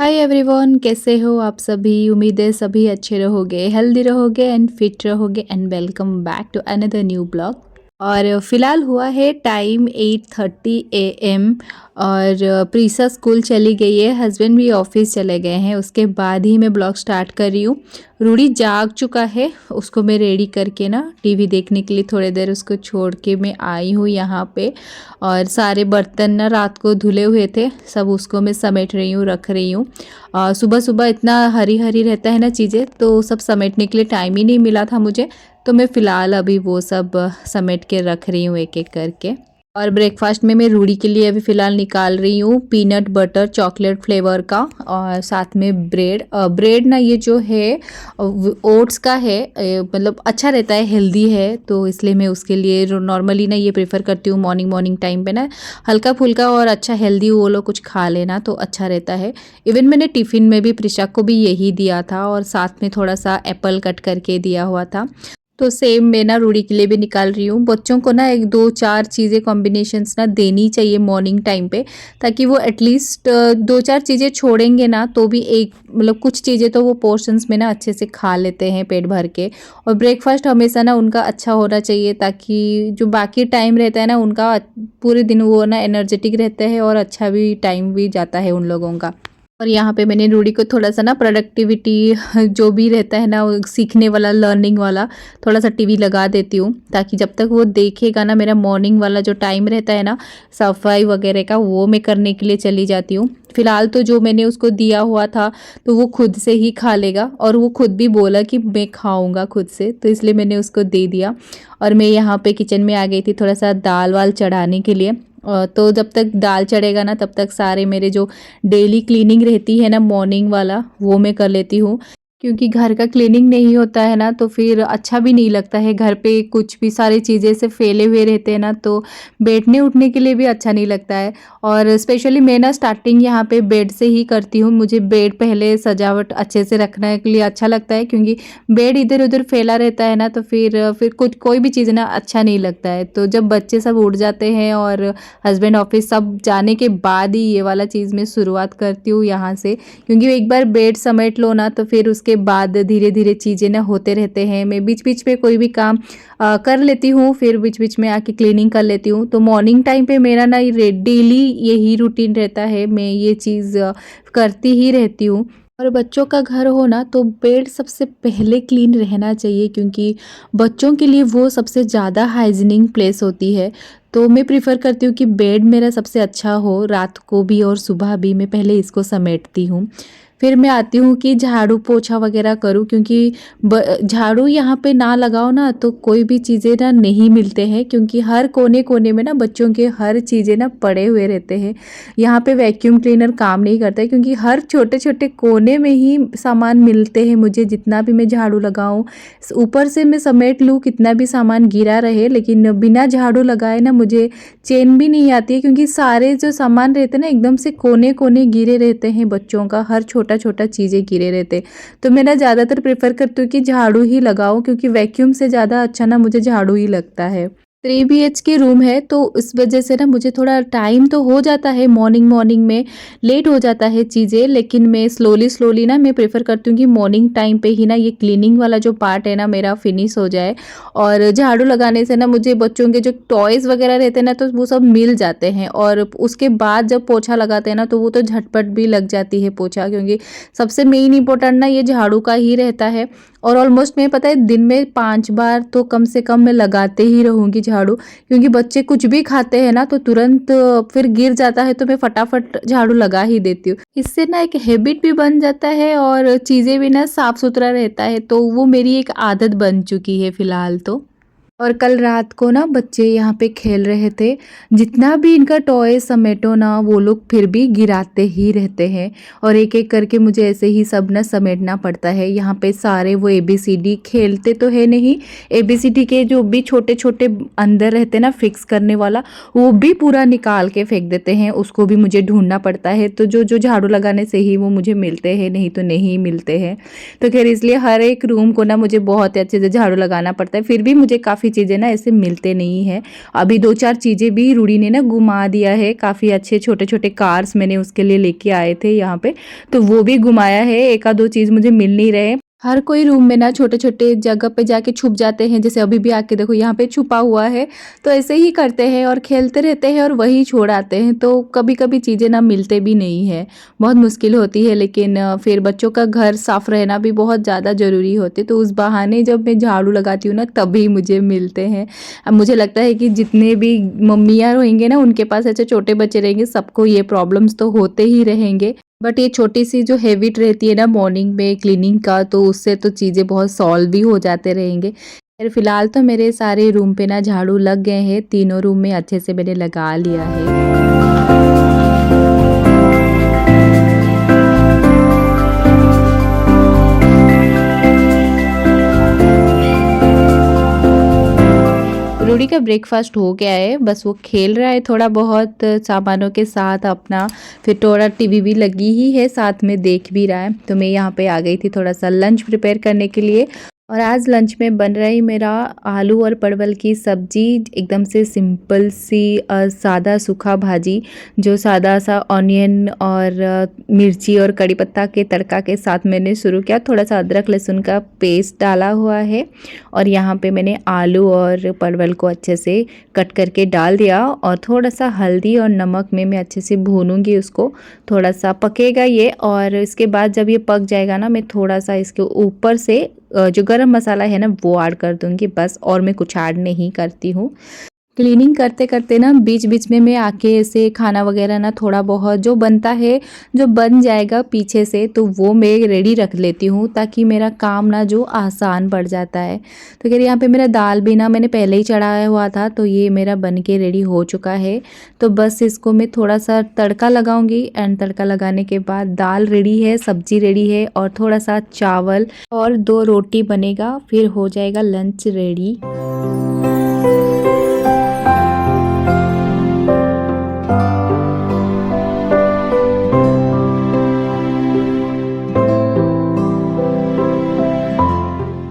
Hi everyone, कैसे हो आप सभी। उम्मीद है सभी अच्छे रहोगे, हेल्दी रहोगे एंड फिट रहोगे। And welcome back to another new blog. और फिलहाल हुआ है टाइम 8:30 AM। और प्रीसा स्कूल चली गई है, हस्बैंड भी ऑफिस चले गए हैं। उसके बाद ही मैं ब्लॉग स्टार्ट कर रही हूँ। रूडी जाग चुका है, उसको मैं रेडी करके ना टीवी देखने के लिए थोड़ी देर उसको छोड़ के मैं आई हूँ यहाँ पे। और सारे बर्तन ना रात को धुले हुए थे, सब उसको मैं समेट रही हूँ, रख रही हूँ। सुबह सुबह इतना हरी हरी रहता है ना चीज़ें, तो सब समेटने के लिए टाइम ही नहीं मिला था मुझे। तो मैं फ़िलहाल अभी वो सब समेट के रख रही हूँ एक एक करके। और ब्रेकफास्ट में मैं रूडी के लिए अभी फ़िलहाल निकाल रही हूँ पीनट बटर चॉकलेट फ्लेवर का, और साथ में ब्रेड। ब्रेड ना ये जो है ओट्स का है, मतलब अच्छा रहता है, हेल्दी है, तो इसलिए मैं उसके लिए नॉर्मली ना ये प्रेफर करती हूँ मॉर्निंग मॉर्निंग टाइम पे ना हल्का फुल्का और अच्छा हेल्दी वो लोग कुछ खा लेना तो अच्छा रहता है। इवन मैंने टिफ़िन में भी प्रिशा को भी यही दिया था, और साथ में थोड़ा सा एप्पल कट करके दिया हुआ था। तो सेम मैं ना रूडी के लिए भी निकाल रही हूँ। बच्चों को ना एक दो चार चीज़ें कॉम्बिनेशंस ना देनी चाहिए मॉर्निंग टाइम पे, ताकि वो एटलीस्ट दो चार चीज़ें छोड़ेंगे ना तो भी एक मतलब कुछ चीज़ें तो वो पोर्शंस में ना अच्छे से खा लेते हैं पेट भर के। और ब्रेकफास्ट हमेशा ना उनका अच्छा होना चाहिए, ताकि जो बाकी टाइम रहता है ना उनका पूरे दिन वो ना एनर्जेटिक रहता है और अच्छा भी टाइम भी जाता है उन लोगों का। और यहाँ पे मैंने रूडी को थोड़ा सा ना प्रोडक्टिविटी जो भी रहता है ना वो सीखने वाला लर्निंग वाला थोड़ा सा टीवी लगा देती हूँ, ताकि जब तक वो देखेगा ना मेरा मॉर्निंग वाला जो टाइम रहता है ना सफाई वगैरह का, वो मैं करने के लिए चली जाती हूँ। फिलहाल तो जो मैंने उसको दिया हुआ था तो वो खुद से ही खा लेगा, और वो खुद भी बोला कि मैं खाऊंगा खुद से, तो इसलिए मैंने उसको दे दिया। और मैं यहाँ पे किचन में आ गई थी थोड़ा सा दाल वाल चढ़ाने के लिए। तो जब तक दाल चढ़ेगा ना तब तक सारे मेरे जो डेली क्लीनिंग रहती है ना मॉर्निंग वाला वो मैं कर लेती हूँ। क्योंकि घर का क्लीनिंग नहीं होता है ना तो फिर अच्छा भी नहीं लगता है, घर पे कुछ भी सारी चीज़ें से फैले हुए रहते हैं ना तो बैठने उठने के लिए भी अच्छा नहीं लगता है। और स्पेशली मैं ना स्टार्टिंग यहाँ पे बेड से ही करती हूँ। मुझे बेड पहले सजावट अच्छे से रखने के लिए अच्छा लगता है, क्योंकि बेड इधर उधर फैला रहता है ना तो फिर कुछ कोई भी चीज़ ना अच्छा नहीं लगता है। तो जब बच्चे सब उठ जाते हैं और हस्बैंड ऑफिस सब जाने के बाद ही ये वाला चीज़ मैं शुरुआत करती हूँ यहाँ से, क्योंकि एक बार बेड समेट लो ना तो फिर उसके बाद धीरे धीरे चीज़ें ना होते रहते हैं। मैं बीच बीच में कोई भी काम कर लेती हूँ, फिर बीच बीच में आके क्लीनिंग कर लेती हूँ। तो मॉर्निंग टाइम पे मेरा ना ये डेली यही रूटीन रहता है, मैं ये चीज़ करती ही रहती हूँ। और बच्चों का घर हो ना तो बेड सबसे पहले क्लीन रहना चाहिए, क्योंकि बच्चों के लिए वो सबसे ज़्यादा हाइजीनिक प्लेस होती है। तो मैं प्रिफ़र करती हूँ कि बेड मेरा सबसे अच्छा हो, रात को भी और सुबह भी मैं पहले इसको समेटती हूँ। फिर मैं आती हूँ कि झाड़ू पोछा वगैरह करूँ, क्योंकि झाड़ू यहाँ पे ना लगाओ ना तो कोई भी चीज़ें ना नहीं मिलते हैं, क्योंकि हर कोने कोने में ना बच्चों के हर चीज़ें ना पड़े हुए रहते हैं। यहाँ पे वैक्यूम क्लीनर काम नहीं करता है, क्योंकि हर छोटे छोटे कोने में ही सामान मिलते हैं मुझे, जितना भी मैं झाड़ू लगाऊँ ऊपर से मैं समेट लूँ कितना भी सामान गिरा रहे, लेकिन बिना झाड़ू लगाए ना मुझे चैन भी नहीं आती है, क्योंकि सारे जो सामान रहते हैं ना एकदम से कोने कोने गिरे रहते हैं, बच्चों का हर छोटा छोटा चीज़ें गिरे रहते। तो मैं ना ज़्यादातर प्रेफर करती हूँ कि झाड़ू ही लगाऊँ, क्योंकि वैक्यूम से ज़्यादा अच्छा ना मुझे झाड़ू ही लगता है। 3 BH के रूम है तो इस वजह से ना मुझे थोड़ा टाइम तो हो जाता है, मॉर्निंग मॉर्निंग में लेट हो जाता है चीज़ें, लेकिन मैं स्लोली स्लोली ना मैं प्रेफर करती हूँ कि मॉर्निंग टाइम पे ही ना ये क्लीनिंग वाला जो पार्ट है ना मेरा फिनिश हो जाए। और झाड़ू लगाने से ना मुझे बच्चों के जो टॉयज़ वगैरह रहते हैं ना तो वो सब मिल जाते हैं, और उसके बाद जब पोछा लगाते हैं ना तो वो तो झटपट भी लग जाती है पोछा, क्योंकि सबसे मेन इंपॉर्टेंट ना ये झाड़ू का ही रहता है। और ऑलमोस्ट मैं पता है दिन में 5 बार तो कम से कम मैं लगाते ही रहूँगी झाड़ू, क्योंकि बच्चे कुछ भी खाते हैं ना तो तुरंत फिर गिर जाता है, तो मैं फटाफट झाड़ू लगा ही देती हूँ। इससे ना एक हैबिट भी बन जाता है और चीज़ें भी ना साफ सुथरा रहता है, तो वो मेरी एक आदत बन चुकी है फिलहाल तो। और कल रात को ना बच्चे यहाँ पे खेल रहे थे, जितना भी इनका टॉय समेटो ना वो लोग फिर भी गिराते ही रहते हैं, और एक एक करके मुझे ऐसे ही सब ना समेटना पड़ता है। यहाँ पे सारे वो ABCD खेलते तो है नहीं, ABCD के जो भी छोटे छोटे अंदर रहते हैं ना फिक्स करने वाला, वो भी पूरा निकाल के फेंक देते हैं, उसको भी मुझे ढूंढना पड़ता है। तो जो जो झाड़ू लगाने से ही वो मुझे मिलते हैं, नहीं तो नहीं मिलते हैं। तो खैर इसलिए हर एक रूम को ना मुझे बहुत अच्छे से झाड़ू लगाना पड़ता है, फिर भी मुझे काफ़ी चीज़ें ना ऐसे मिलते नहीं है। अभी 2-4 चीज़ें भी रूडी ने ना घुमा दिया है, काफ़ी अच्छे छोटे-छोटे कार्स मैंने उसके लिए लेके आए थे यहाँ पे, तो वो भी घुमाया है। 1 आध 2 चीज़ मुझे मिल नहीं रहे। हर कोई रूम में ना छोटे-छोटे जगह पे जाके छुप जाते हैं, जैसे अभी भी आके देखो यहाँ पे छुपा हुआ है, तो ऐसे ही करते हैं और खेलते रहते हैं और वही छोड़ आते हैं, तो कभी-कभी चीज़ें ना मिलते भी नहीं है, बहुत मुश्किल होती है। लेकिन फिर बच्चों का घर साफ़ रहना भी बहुत ज़्यादा ज़रूरी होते, तो उस बहाने जब मैं झाड़ू लगाती हूँ ना तभी मुझे मिलते हैं। अब मुझे लगता है कि जितने भी मम्मियाँ रहेंगे ना उनके पास ऐसे छोटे बच्चे रहेंगे, सबको ये प्रॉब्लम्स तो होते ही रहेंगे। बट ये छोटी-सी जो हैबिट रहती है ना मॉर्निंग में क्लीनिंग का, तो उससे तो चीज़ें बहुत सॉल्व भी हो जाते रहेंगे। खैर फिलहाल तो मेरे सारे रूम पे ना झाड़ू लग गए हैं, तीनों रूम में अच्छे से मैंने लगा लिया है। रूडी का ब्रेकफास्ट हो गया है, बस वो खेल रहा है थोड़ा बहुत सामानों के साथ अपना, फिर थोड़ा टीवी भी लगी ही है, साथ में देख भी रहा है। तो मैं यहाँ पे आ गई थी थोड़ा सा लंच प्रिपेयर करने के लिए। और आज लंच में बन रही मेरा आलू और परवल की सब्जी, एकदम से सिंपल सी सादा सूखा भाजी, जो सादा सा ऑनियन और मिर्ची और कड़ी पत्ता के तड़का के साथ मैंने शुरू किया। थोड़ा सा अदरक लहसुन का पेस्ट डाला हुआ है और यहाँ पे मैंने आलू और परवल को अच्छे से कट करके डाल दिया और थोड़ा सा हल्दी और नमक में मैं अच्छे से भूनूंगी उसको। थोड़ा सा पकेगा ये और इसके बाद जब ये पक जाएगा ना, मैं थोड़ा सा इसके ऊपर से जो गरम मसाला है ना वो ऐड कर दूंगी बस, और मैं कुछ ऐड नहीं करती हूँ। क्लीनिंग करते करते ना बीच बीच में मैं आके ऐसे खाना वगैरह ना थोड़ा बहुत जो बनता है, जो बन जाएगा पीछे से, तो वो मैं रेडी रख लेती हूँ ताकि मेरा काम ना जो आसान पड़ जाता है। तो खैर यहाँ पे मेरा दाल भी ना मैंने पहले ही चढ़ाया हुआ था, तो ये मेरा बन के रेडी हो चुका है। तो बस इसको मैं थोड़ा सा तड़का लगाऊंगी एंड तड़का लगाने के बाद दाल रेडी है, सब्जी रेडी है और थोड़ा सा चावल और 2 रोटी बनेगा, फिर हो जाएगा लंच रेडी।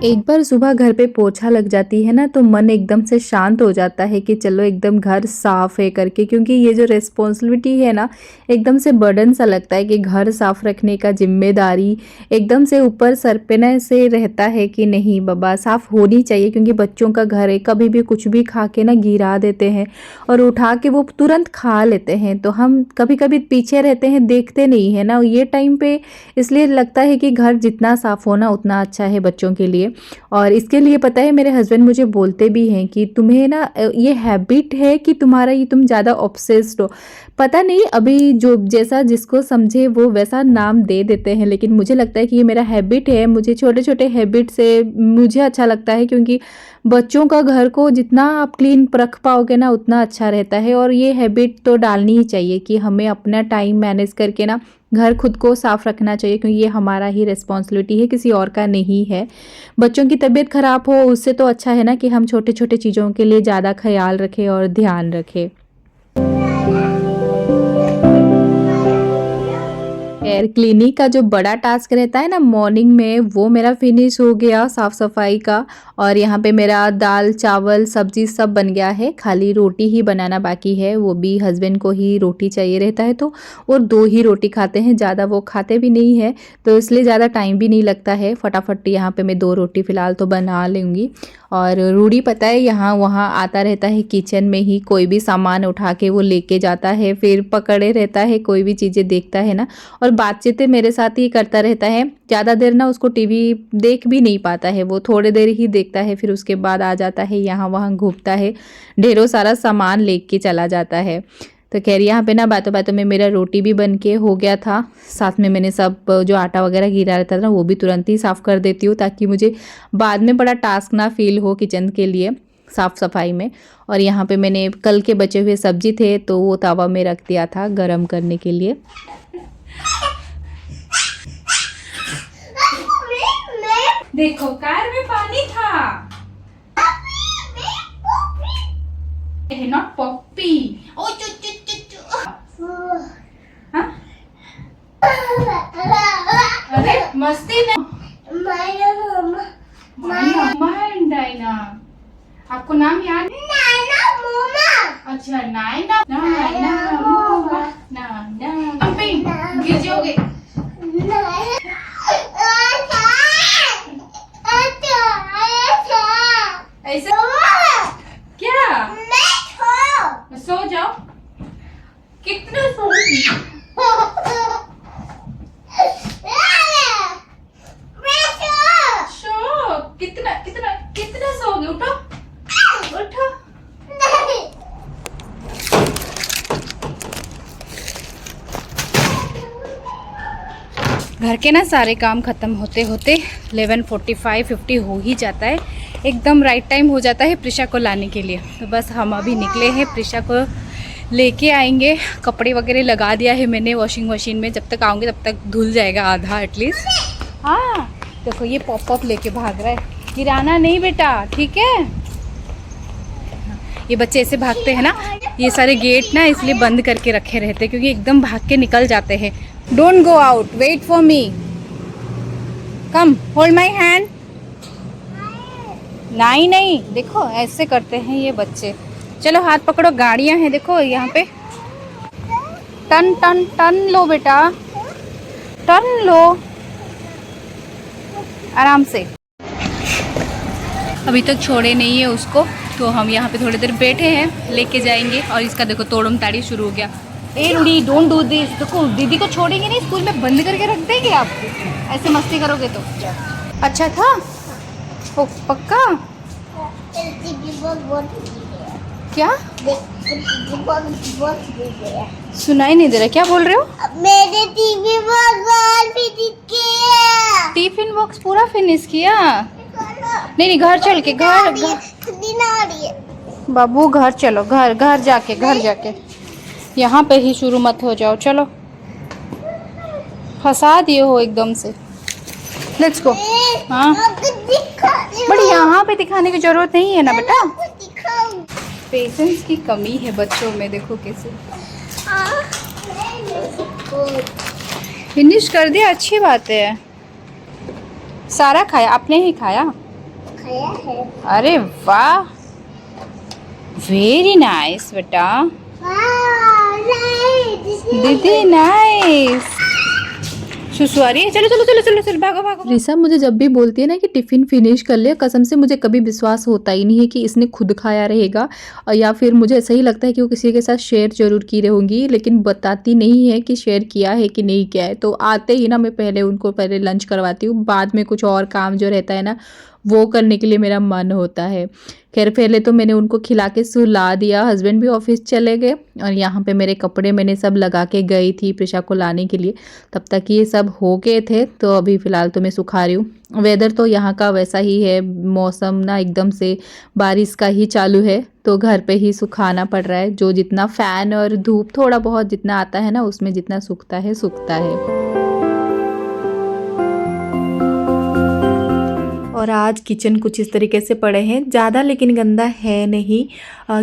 एक बार सुबह घर पे पोछा लग जाती है ना, तो मन एकदम से शांत हो जाता है कि चलो एकदम घर साफ है करके, क्योंकि ये जो रिस्पॉन्सिबिलिटी है ना, एकदम से बर्डन सा लगता है कि घर साफ रखने का जिम्मेदारी एकदम से ऊपर सर पे ना से रहता है कि नहीं बाबा साफ होनी चाहिए, क्योंकि बच्चों का घर है, कभी भी कुछ भी खा के ना गिरा देते हैं और उठा के वो तुरंत खा लेते हैं, तो हम कभी कभी पीछे रहते हैं, देखते नहीं है ना ये टाइम पे। इसलिए लगता है कि घर जितना साफ होना उतना अच्छा है बच्चों के लिए। और इसके लिए पता है मेरे हस्बैंड मुझे बोलते भी हैं कि तुम्हें ना ये हैबिट है कि तुम्हारा ये तुम ज़्यादा ऑब्सेस्ड हो। पता नहीं, अभी जो जैसा जिसको समझे वो वैसा नाम दे देते हैं, लेकिन मुझे लगता है कि ये मेरा हैबिट है। मुझे छोटे छोटे हैबिट से मुझे अच्छा लगता है, क्योंकि बच्चों का घर को जितना आप क्लीन रख पाओगे ना उतना अच्छा रहता है। और ये हैबिट तो डालनी ही चाहिए कि हमें अपना टाइम मैनेज करके ना घर खुद को साफ रखना चाहिए, क्योंकि ये हमारा ही रिस्पॉन्सिबिलिटी है, किसी और का नहीं है। बच्चों की तबीयत खराब हो उससे तो अच्छा है ना कि हम छोटे छोटे चीज़ों के लिए ज़्यादा ख्याल रखें और ध्यान रखें। एयर क्लीनिंग का जो बड़ा टास्क रहता है ना मॉर्निंग में, वो मेरा फिनिश हो गया साफ़ सफाई का। और यहाँ पे मेरा दाल चावल सब्जी सब बन गया है, खाली रोटी ही बनाना बाकी है। वो भी हस्बैंड को ही रोटी चाहिए रहता है, तो वो 2 ही रोटी खाते हैं, ज़्यादा वो खाते भी नहीं है, तो इसलिए ज़्यादा टाइम भी नहीं लगता है। फटाफट यहाँ पे मैं 2 रोटी फ़िलहाल तो बना लूँगी। और रूडी पता है यहाँ वहाँ आता रहता है किचन में ही, कोई भी सामान उठा के वो लेके जाता है, फिर पकड़े रहता है, कोई भी चीज़ें देखता है ना, और बातचीतें मेरे साथ ही करता रहता है। ज़्यादा देर ना उसको टीवी देख भी नहीं पाता है, वो थोड़ी देर ही देखता है, फिर उसके बाद आ जाता है, यहाँ वहाँ घूमता है, ढेरों सारा सामान लेके चला जाता है। तो खैर यहाँ पे ना बातों बातों में मेरा रोटी भी बन के हो गया था। साथ में मैंने सब जो आटा वगैरह गिरा रहता था ना वो भी तुरंत ही साफ़ कर देती हूँ, ताकि मुझे बाद में बड़ा टास्क ना फील हो किचन के लिए साफ़ सफाई में। और यहाँ पे मैंने कल के बचे हुए सब्जी थे, तो वो तवा में रख दिया था गरम करने के लिए। देखो कार में पानी था, नॉट पॉपी। ओ चु चु चु चु। हाँ? अरे मस्ती नहीं। माइंड डाइना। आपको नाम याद? अच्छा, नायना नायना मोमा नाना। पंपिंग, गिर जाओगे। ऐसे क्या? सो जाओ। कितना सोओगी? सो कितना कितना कितना सोओगे? उठो उठो। घर के ना सारे काम ख़त्म होते होते 11:45-50 हो ही जाता है। एकदम राइट टाइम हो जाता है प्रिशा को लाने के लिए। तो बस हम अभी निकले हैं, प्रिशा को लेके आएंगे। कपड़े वगैरह लगा दिया है मैंने वॉशिंग मशीन में, जब तक आऊँगी तब तक धुल जाएगा आधा एटलीस्ट। हाँ देखो ये पॉप लेके भाग रहा है। गिराना नहीं बेटा, ठीक है? ये बच्चे ऐसे भागते हैं ना, ये सारे गेट ना इसलिए बंद करके रखे रहते हैं क्योंकि एकदम भाग के निकल जाते हैं। Don't go out, wait for me, come hold my hand. नहीं नहीं, देखो ऐसे करते हैं ये बच्चे। चलो हाथ पकड़ो, गाड़ियां हैं देखो यहाँ पे। टर्न टर्न टर्न लो बेटा, टर्न लो आराम से। अभी तक छोड़े नहीं है उसको, तो हम यहाँ पे थोड़ी देर बैठे हैं, लेके जाएंगे। और इसका देखो तोड़म ताड़ी शुरू हो गया। ए रूडी डोंट डू दिस। देखो दीदी को छोड़ेंगे नहीं, स्कूल में बंद करके रख देंगे आप ऐसे मस्ती करोगे तो। अच्छा था ओ, पक्का? क्या सुनाई नहीं दे रहा, क्या बोल रहे हो? मेरे टीवी टिफिन बॉक्स पूरा फिनिश किया? नहीं नहीं, घर चल के घर बाबू घर चलो, घर घर जाके यहाँ पे ही शुरू मत हो जाओ। चलो फंसा दिए हो एकदम से। Let's go. हाँ बट यहाँ पे दिखाने की जरूरत नहीं है ना बेटा। पेशेंस की कमी है बच्चों में, देखो कैसे। फिनिश कर दिया, अच्छी बात है। सारा खाया? आपने ही खाया? है। अरे वाह, वेरी नाइस बेटा। दीदी नाइस। सुसु आ रही है। चलो चलो चलो चलो चलो, भागो भागो। रिसा मुझे जब भी बोलती है ना कि टिफ़िन फिनिश कर ले, कसम से मुझे कभी विश्वास होता ही नहीं है कि इसने खुद खाया रहेगा, और या फिर मुझे ऐसा ही लगता है कि वो किसी के साथ शेयर जरूर की होंगी, लेकिन बताती नहीं है कि शेयर किया है कि नहीं किया है। तो आते ही ना मैं पहले उनको पहले लंच करवाती हूँ, बाद में कुछ और काम जो रहता है ना वो करने के लिए मेरा मन होता है। खैर पहले तो मैंने उनको खिला के सुला दिया, हस्बैंड भी ऑफिस चले गए, और यहाँ पे मेरे कपड़े मैंने सब लगा के गई थी प्रिशा को लाने के लिए। तब तक ये सब हो गए थे, तो अभी फ़िलहाल तो मैं सुखा रही हूँ। वेदर तो यहाँ का वैसा ही है, मौसम ना एकदम से बारिश का ही चालू है, तो घर पे ही सुखाना पड़ रहा है। जो जितना फ़ैन और धूप थोड़ा बहुत जितना आता है ना, उसमें जितना सूखता है सूखता है। और आज किचन कुछ इस तरीके से पड़े हैं, ज़्यादा लेकिन गंदा है नहीं,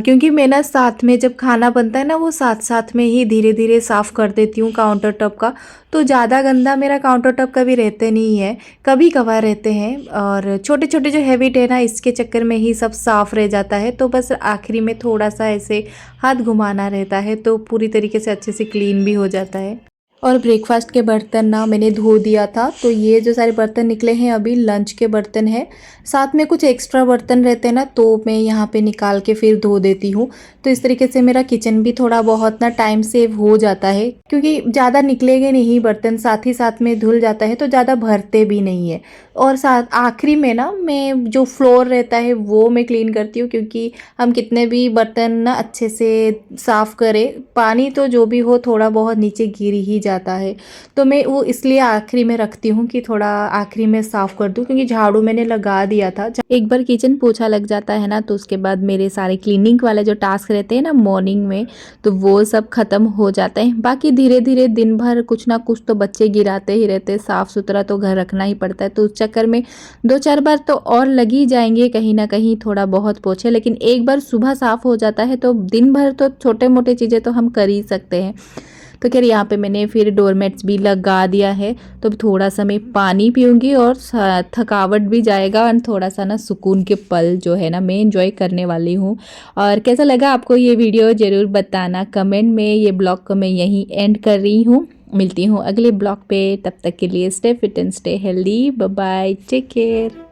क्योंकि मैं ना साथ में जब खाना बनता है ना वो साथ साथ में ही धीरे धीरे साफ़ कर देती हूँ काउंटर टॉप का। तो ज़्यादा गंदा मेरा काउंटर टॉप कभी रहते नहीं है, कभी कभार रहते हैं। और छोटे छोटे जो हैबिट है ना, इसके चक्कर में ही सब साफ़ रह जाता है। तो बस आखिरी में थोड़ा सा ऐसे हाथ घुमाना रहता है, तो पूरी तरीके से अच्छे से क्लीन भी हो जाता है। और ब्रेकफास्ट के बर्तन ना मैंने धो दिया था, तो ये जो सारे बर्तन निकले हैं अभी लंच के बर्तन हैं। साथ में कुछ एक्स्ट्रा बर्तन रहते हैं ना, तो मैं यहाँ पे निकाल के फिर धो देती हूँ। तो इस तरीके से मेरा किचन भी थोड़ा बहुत ना टाइम सेव हो जाता है, क्योंकि ज़्यादा निकलेंगे नहीं बर्तन, साथ ही साथ में धुल जाता है, तो ज़्यादा भरते भी नहीं है। और साथ आखिरी में ना मैं जो फ्लोर रहता है वो मैं क्लीन करती हूँ, क्योंकि हम कितने भी बर्तन ना अच्छे से साफ़ करें, पानी तो जो भी हो थोड़ा बहुत नीचे गिर ही जाता है। तो मैं वो इसलिए आखिरी में रखती हूँ कि थोड़ा आखिरी में साफ़ कर दूँ, क्योंकि झाड़ू मैंने लगा दिया था। एक बार किचन पोछा लग जाता है ना, तो उसके बाद मेरे सारे क्लीनिंग वाले जो टास्क रहते हैं ना मॉर्निंग में, तो वो सब ख़त्म हो जाते हैं। बाकी धीरे धीरे दिन भर कुछ ना कुछ तो बच्चे गिराते ही रहते हैं, साफ़ सुथरा तो घर रखना ही पड़ता है। तो उस चक्कर में 2-4 बार तो और लग ही जाएंगे कहीं ना कहीं थोड़ा बहुत पोछे, लेकिन एक बार सुबह साफ़ हो जाता है तो दिन भर तो छोटे मोटे चीज़ें तो हम कर ही सकते हैं। तो खैर यहाँ पे मैंने फिर डोरमेट्स भी लगा दिया है। तो अब थोड़ा सा मैं पानी पीऊँगी और थकावट भी जाएगा और थोड़ा सा ना सुकून के पल जो है ना मैं इंजॉय करने वाली हूँ। और कैसा लगा आपको ये वीडियो ज़रूर बताना कमेंट में। ये ब्लॉग को मैं यहीं एंड कर रही हूँ, मिलती हूँ अगले ब्लॉग पे। तब तक के लिए stay fit and stay healthy, bye bye, take care.